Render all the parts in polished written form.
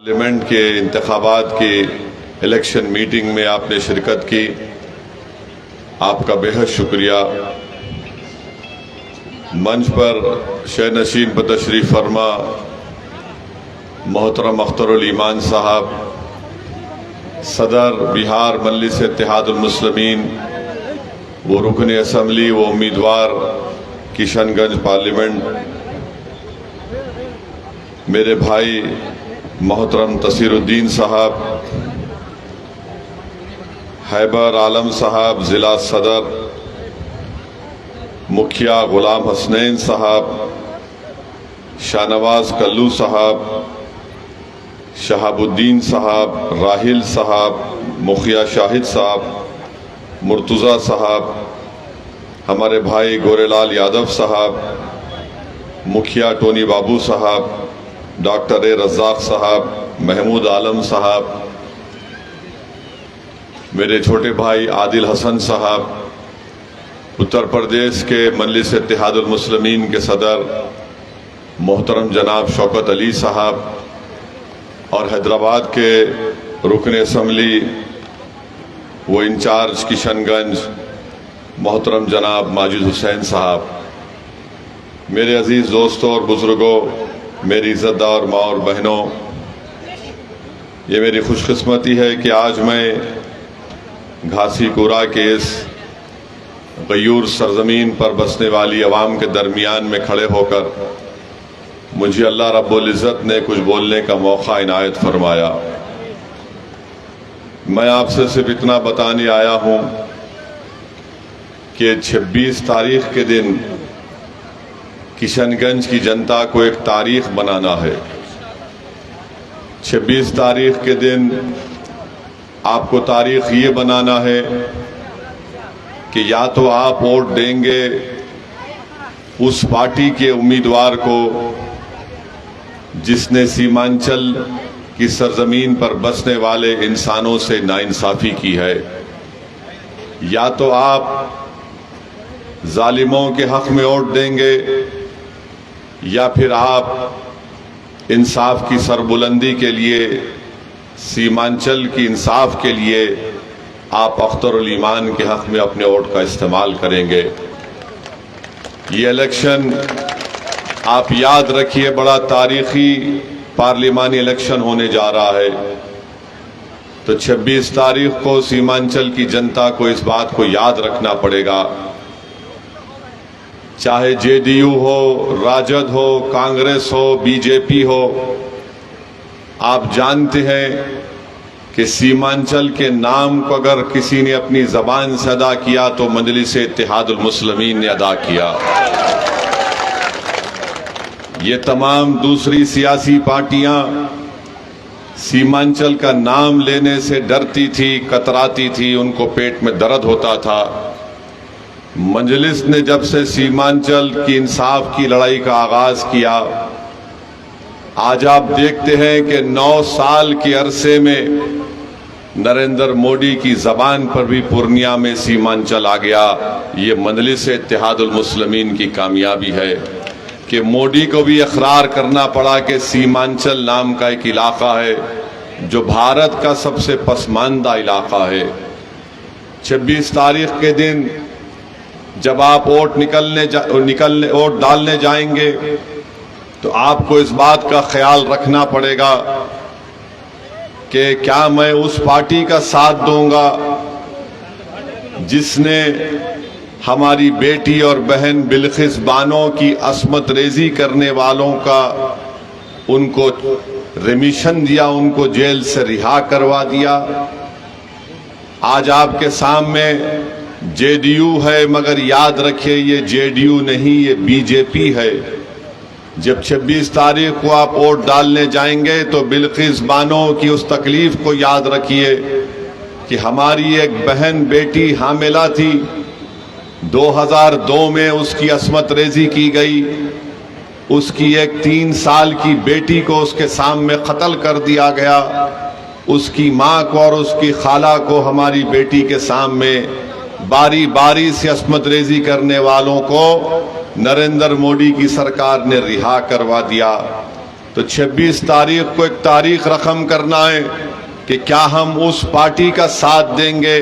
Parliament के इंतखाबात की इलेक्शन मीटिंग में आपने शिरकत की, आपका बेहद शुक्रिया। मंच पर शह नशीन पर तशरीफ़ फरमा मोहतरम अख्तरुल ईमान साहब, सदर बिहार मजलिस इत्तेहादुल मुस्लिमीन, वो रुकन असम्बली, वो उम्मीदवार किशनगंज पार्लियामेंट, मेरे भाई मोहतरम तसीरुद्दीन साहब, हैबर आलम साहब ज़िला सदर, मुखिया गुलाम हसनैन साहब, शाहनवाज कल्लू साहब, शहाबुद्दीन साहब, राहिल साहब, मुखिया शाहिद साहब, मुर्तज़ा साहब, हमारे भाई गोरेलाल यादव साहब, मुखिया टोनी बाबू साहब, डॉक्टर ए रज़ाक साहब, महमूद आलम साहब, मेरे छोटे भाई आदिल हसन साहब, उत्तर प्रदेश के मजलिस इत्तेहादुल मुस्लिमीन के सदर मोहतरम जनाब शौकत अली साहब, और हैदराबाद के रुकन असम्बली वो इंचार्ज किशनगंज मोहतरम जनाब माजिद हुसैन साहब, मेरे अजीज़ दोस्तों और बुज़ुर्गों, मेरी इज़्ज़तदार माँ और बहनों, ये मेरी खुशकिस्मती है कि आज मैं घासी कुरा के इस गयूर सरजमीन पर बसने वाली अवाम के दरमियान में खड़े होकर मुझे अल्लाह रब्बुल इज़्ज़त ने कुछ बोलने का मौका इनायत फरमाया। मैं आपसे सिर्फ इतना बताने आया हूँ कि 26 तारीख के दिन किशनगंज की जनता को एक तारीख बनाना है। 26 तारीख के दिन आपको तारीख ये बनाना है कि या तो आप वोट देंगे उस पार्टी के उम्मीदवार को जिसने सीमांचल की सरजमीन पर बसने वाले इंसानों से नाइंसाफ़ी की है, या तो आप जालिमों के हक में वोट देंगे, या फिर आप इंसाफ की सरबुलंदी के लिए, सीमांचल की इंसाफ के लिए आप अख्तरुल ईमान के हक में अपने वोट का इस्तेमाल करेंगे। ये इलेक्शन आप याद रखिए बड़ा तारीखी पार्लिमानी इलेक्शन होने जा रहा है। तो 26 तारीख को सीमांचल की जनता को इस बात को याद रखना पड़ेगा, चाहे जेडीयू हो, राजद हो, कांग्रेस हो, बीजेपी हो। आप जानते हैं कि सीमांचल के नाम को अगर किसी ने अपनी ज़बान से अदा किया तो मजलिस इत्तेहादुल मुस्लिमीन ने अदा किया। ये तमाम दूसरी सियासी पार्टियां सीमांचल का नाम लेने से डरती थी, कतराती थी, उनको पेट में दर्द होता था। मजलिस ने जब से सीमांचल की इंसाफ की लड़ाई का आगाज किया, आज आप देखते हैं कि 9 साल के अरसे में नरेंद्र मोदी की जबान पर भी पूर्णिया में सीमांचल आ गया। ये मजलिस इत्तेहादुल मुस्लिमीन की कामयाबी है कि मोदी को भी इकरार करना पड़ा कि सीमांचल नाम का एक इलाका है जो भारत का सबसे पसमानदा इलाका है। 26 तारीख के दिन जब आप वोट वोट डालने जाएंगे तो आपको इस बात का ख्याल रखना पड़ेगा कि क्या मैं उस पार्टी का साथ दूंगा जिसने हमारी बेटी और बहन बिल्किस बानो की अस्मत रेजी करने वालों का उनको रिमिशन दिया, उनको जेल से रिहा करवा दिया। आज आपके सामने जेडीयू है, मगर याद रखिए ये जेडीयू नहीं, ये बीजेपी है। जब 26 तारीख को आप वोट डालने जाएंगे तो बिल्किस बानो की उस तकलीफ को याद रखिए कि हमारी एक बहन बेटी हामिला थी, 2002 में उसकी अस्मत रेजी की गई, उसकी एक 3 साल की बेटी को उसके सामने कत्ल कर दिया गया, उसकी माँ को और उसकी खाला को हमारी बेटी के सामने बारी बारी से अस्मत रेजी करने वालों को नरेंद्र मोदी की सरकार ने रिहा करवा दिया। तो 26 तारीख को एक तारीख रकम करना है कि क्या हम उस पार्टी का साथ देंगे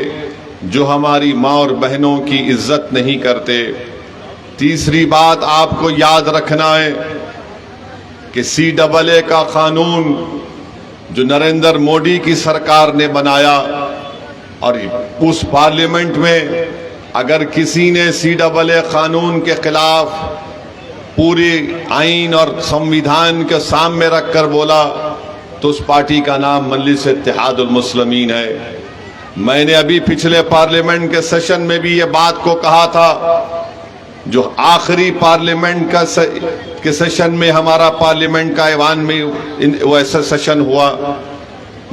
जो हमारी माँ और बहनों की इज्जत नहीं करते। तीसरी बात आपको याद रखना है कि CAA का कानून जो नरेंद्र मोदी की सरकार ने बनाया, और उस पार्लियामेंट में अगर किसी ने CAA कानून के खिलाफ पूरी आइन और संविधान के सामने रखकर बोला तो उस पार्टी का नाम मजलिस इत्तेहादुल मुस्लिमीन है। मैंने अभी पिछले पार्लियामेंट के सेशन में भी ये बात को कहा था, जो आखिरी पार्लियामेंट के सेशन में हमारा पार्लियामेंट का ऐवान में वैसा सेशन हुआ,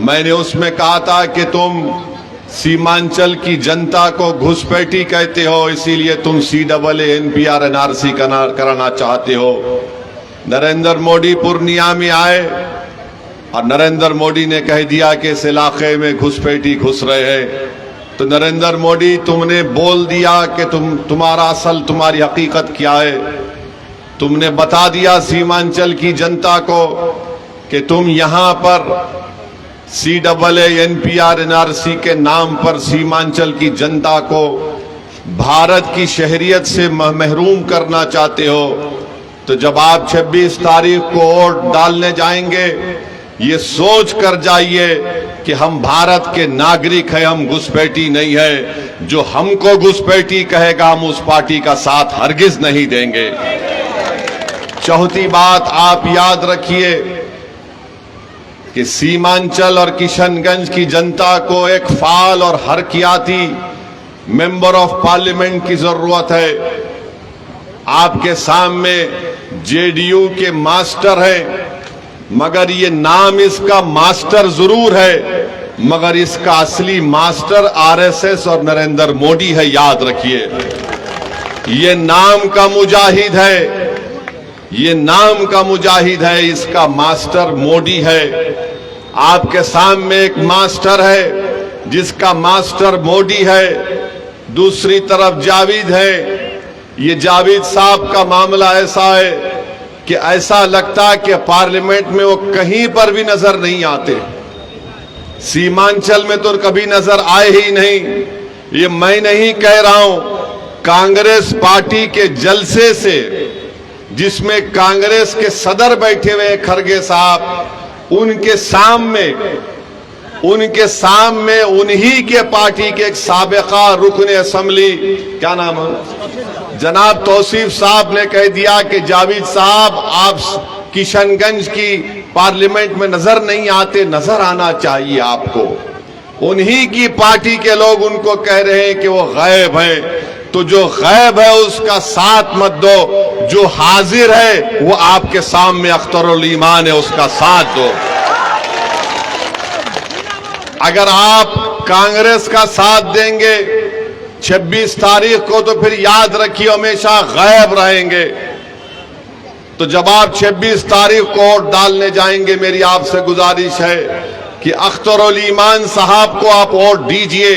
मैंने उसमें कहा था कि तुम सीमांचल की जनता को घुसपैठी कहते हो, इसीलिए तुम CAA NPR NRC कराना चाहते हो। नरेंद्र मोदी पूर्णिया में आए और नरेंद्र मोदी ने कह दिया कि इस इलाके में घुसपैठी घुस रहे हैं। तो नरेंद्र मोदी तुमने बोल दिया कि तुम्हारी हकीकत क्या है। तुमने बता दिया सीमांचल की जनता को कि तुम यहां पर CAA NPR NRC के नाम पर सीमांचल की जनता को भारत की शहरियत से महरूम करना चाहते हो। तो जब आप 26 तारीख को वोट डालने जाएंगे, ये सोच कर जाइए कि हम भारत के नागरिक हैं, हम घुसपैठी नहीं है। जो हमको घुसपैठी कहेगा हम उस पार्टी का साथ हरगिज नहीं देंगे। चौथी बात आप याद रखिए कि सीमांचल और किशनगंज की जनता को एक फाल और हरकियाती मेंबर ऑफ पार्लियामेंट की जरूरत है। आपके सामने JDU के मास्टर हैं, मगर ये नाम इसका मास्टर जरूर है, मगर इसका असली मास्टर RSS और नरेंद्र मोदी है। याद रखिए, ये नाम का मुजाहिद है, ये नाम का मुजाहिद है, इसका मास्टर मोदी है। आपके सामने एक मास्टर है जिसका मास्टर मोदी है, दूसरी तरफ जावेद है। ये जावेद साहब का मामला ऐसा है कि ऐसा लगता है कि पार्लियामेंट में वो कहीं पर भी नजर नहीं आते, सीमांचल में तो कभी नजर आए ही नहीं। ये मैं नहीं कह रहा हूं, कांग्रेस पार्टी के जलसे से, जिसमें कांग्रेस के सदर बैठे हुए खरगे साहब, उनके सामने उन्हीं के पार्टी के एक साबिका रुकने असेंबली, क्या नाम है, जनाब तौसीफ साहब ने कह दिया कि जावेद साहब आप किशनगंज की पार्लियामेंट में नजर नहीं आते, नजर आना चाहिए आपको। उन्हीं की पार्टी के लोग उनको कह रहे हैं कि वो गायब है। तो जो गायब है उसका साथ मत दो, जो हाजिर है वो आपके सामने अख्तरुल ईमान है, उसका साथ दो। अगर आप कांग्रेस का साथ देंगे 26 तारीख को, तो फिर याद रखिए हमेशा गायब रहेंगे। तो जब आप 26 तारीख को वोट डालने जाएंगे, मेरी आपसे गुजारिश है कि अख्तरुल ईमान साहब को आप वोट दीजिए।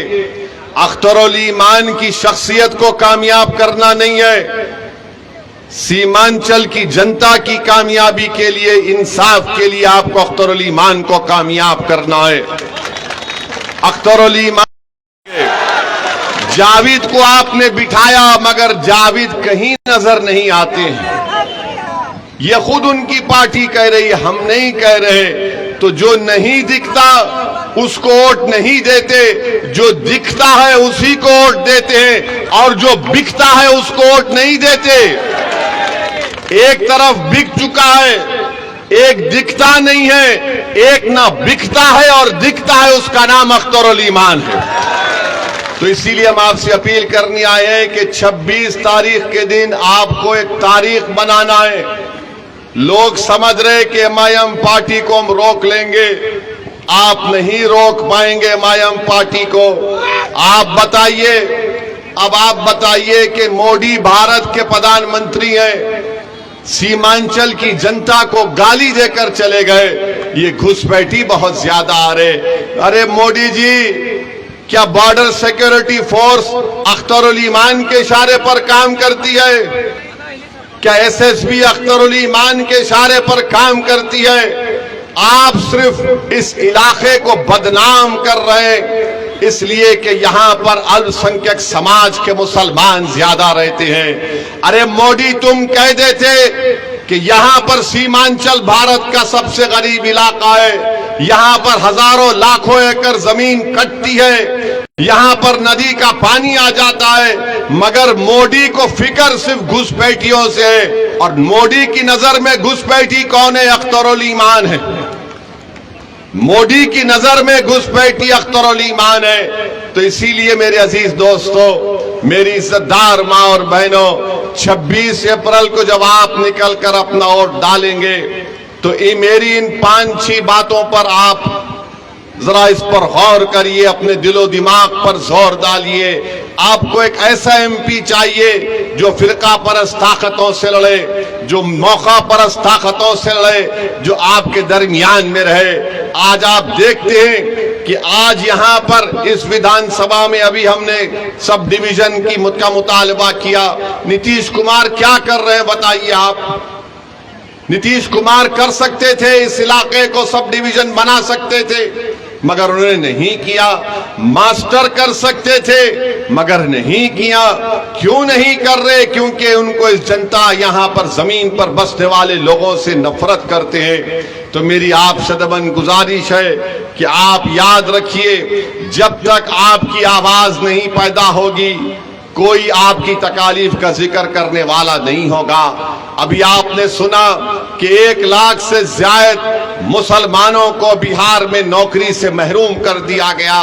अख्तरुल ईमान की शख्सियत को कामयाब करना नहीं है, सीमांचल की जनता की कामयाबी के लिए, इंसाफ के लिए आपको अख्तरुल ईमान को कामयाब करना है। अख्तरुल ईमान, जावेद को आपने बिठाया मगर जावेद कहीं नजर नहीं आते हैं। ये खुद उनकी पार्टी कह रही है, हम नहीं कह रहे। तो जो नहीं दिखता उसको वोट नहीं देते, जो दिखता है उसी को वोट देते हैं, और जो बिकता है उसको वोट नहीं देते। एक तरफ बिक चुका है, एक दिखता नहीं है, एक ना बिकता है और दिखता है, उसका नाम अख्तरुल ईमान है। तो इसीलिए हम आपसे अपील करने आए हैं कि 26 तारीख के दिन आपको एक तारीख बनाना है। लोग समझ रहे कि MIM पार्टी को हम रोक लेंगे, आप नहीं रोक पाएंगे MIM पार्टी को। आप बताइए, अब आप बताइए कि मोदी भारत के प्रधानमंत्री हैं, सीमांचल की जनता को गाली देकर चले गए, ये घुसपैठी बहुत ज्यादा आ रहे। अरे मोदी जी, क्या बॉर्डर सिक्योरिटी फोर्स अख्तरुल ईमान के इशारे पर काम करती है? क्या एसएसपी अख्तरुल ईमान के इशारे पर काम करती है? आप सिर्फ इस इलाके को बदनाम कर रहे हैं इसलिए कि यहां पर अल्पसंख्यक समाज के मुसलमान ज्यादा रहते हैं। अरे मोदी, तुम कह देते कि यहां पर सीमांचल भारत का सबसे गरीब इलाका है, यहां पर हजारों लाखों एकड़ जमीन कटती है, यहां पर नदी का पानी आ जाता है, मगर मोदी को फिक्र सिर्फ घुसपैठियों से है। और मोदी की नजर में घुसपैठी कौन है? अख्तरुल ईमान है। मोदी की नजर में घुसपैठी अख्तरुल ईमान है। तो इसीलिए मेरे अजीज दोस्तों, मेरी इज्जतदार मां और बहनों, 26 अप्रैल को जब आप निकलकर अपना वोट डालेंगे तो मेरी इन 5-6 बातों पर आप जरा इस पर गौर करिए, अपने दिलो दिमाग पर जोर डालिए। आपको एक ऐसा एमपी चाहिए जो फिरका परस्त ताकतों से लड़े, जो मौका परस्त ताकतों से लड़े, जो आपके दरमियान में रहे। आज आप देखते हैं कि आज यहां पर इस विधानसभा में अभी हमने सब डिवीजन की मुतालबा किया। नीतीश कुमार क्या कर रहे हैं बताइए आप? नीतीश कुमार कर सकते थे, इस इलाके को सब डिवीजन बना सकते थे, मगर उन्होंने नहीं किया। मास्टर कर सकते थे मगर नहीं किया। क्यों नहीं कर रहे? क्योंकि उनको इस जनता यहां पर जमीन पर बसने वाले लोगों से नफरत करते हैं। तो मेरी आपसे दबन गुजारिश है कि आप याद रखिए, जब तक आपकी आवाज नहीं पैदा होगी कोई आपकी तकालीफ का जिक्र करने वाला नहीं होगा। अभी आपने सुना कि 1 लाख से ज्यादा मुसलमानों को बिहार में नौकरी से महरूम कर दिया गया।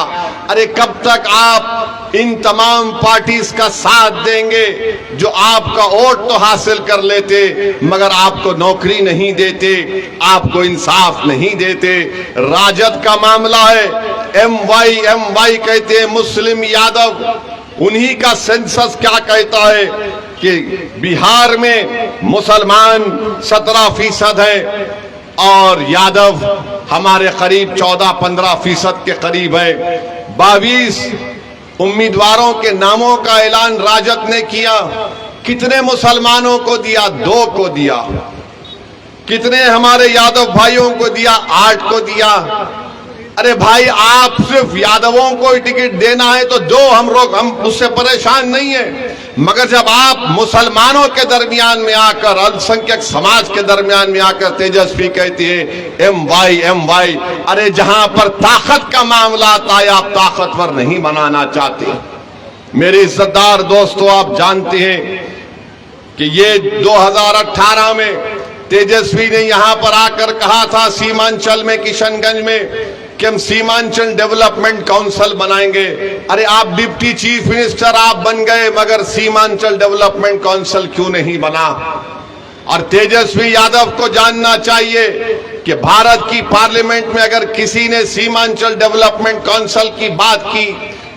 अरे कब तक आप इन तमाम पार्टीज का साथ देंगे जो आपका वोट तो हासिल कर लेते मगर आपको नौकरी नहीं देते, आपको इंसाफ नहीं देते? राजद का मामला है, MY कहते हैं मुस्लिम यादव। उन्हीं का सेंसस क्या कहता है कि बिहार में मुसलमान 17% है और यादव हमारे करीब 14-15% के करीब है। 22 उम्मीदवारों के नामों का ऐलान राजद ने किया। कितने मुसलमानों को दिया? 2 को दिया। कितने हमारे यादव भाइयों को दिया? 8 को दिया। अरे भाई, आप सिर्फ यादवों को टिकट देना है तो दो, हम उससे परेशान नहीं है, मगर जब आप मुसलमानों के दरमियान में आकर, अल्पसंख्यक समाज के दरमियान में आकर तेजस्वी कहती है MY, अरे जहां पर ताकत का मामला आता है आप ताकतवर नहीं बनाना चाहते। मेरे इज्जतदार दोस्तों, आप जानते हैं कि ये 2018 में तेजस्वी ने यहां पर आकर कहा था सीमांचल में, किशनगंज में, कि हम सीमांचल डेवलपमेंट काउंसिल बनाएंगे। अरे आप डिप्टी चीफ मिनिस्टर आप बन गए मगर सीमांचल डेवलपमेंट काउंसिल क्यों नहीं बना? और तेजस्वी यादव को जानना चाहिए कि भारत की पार्लियामेंट में अगर किसी ने सीमांचल डेवलपमेंट काउंसिल की बात की,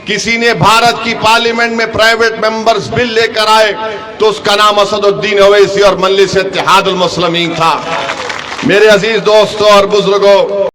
किसी ने भारत की पार्लियामेंट में प्राइवेट मेंबर्स बिल लेकर आए, तो उसका नाम असदुद्दीन ओवैसी और मजलिस इत्तेहादुल मुस्लिमीन था। मेरे अजीज दोस्तों और बुजुर्गों,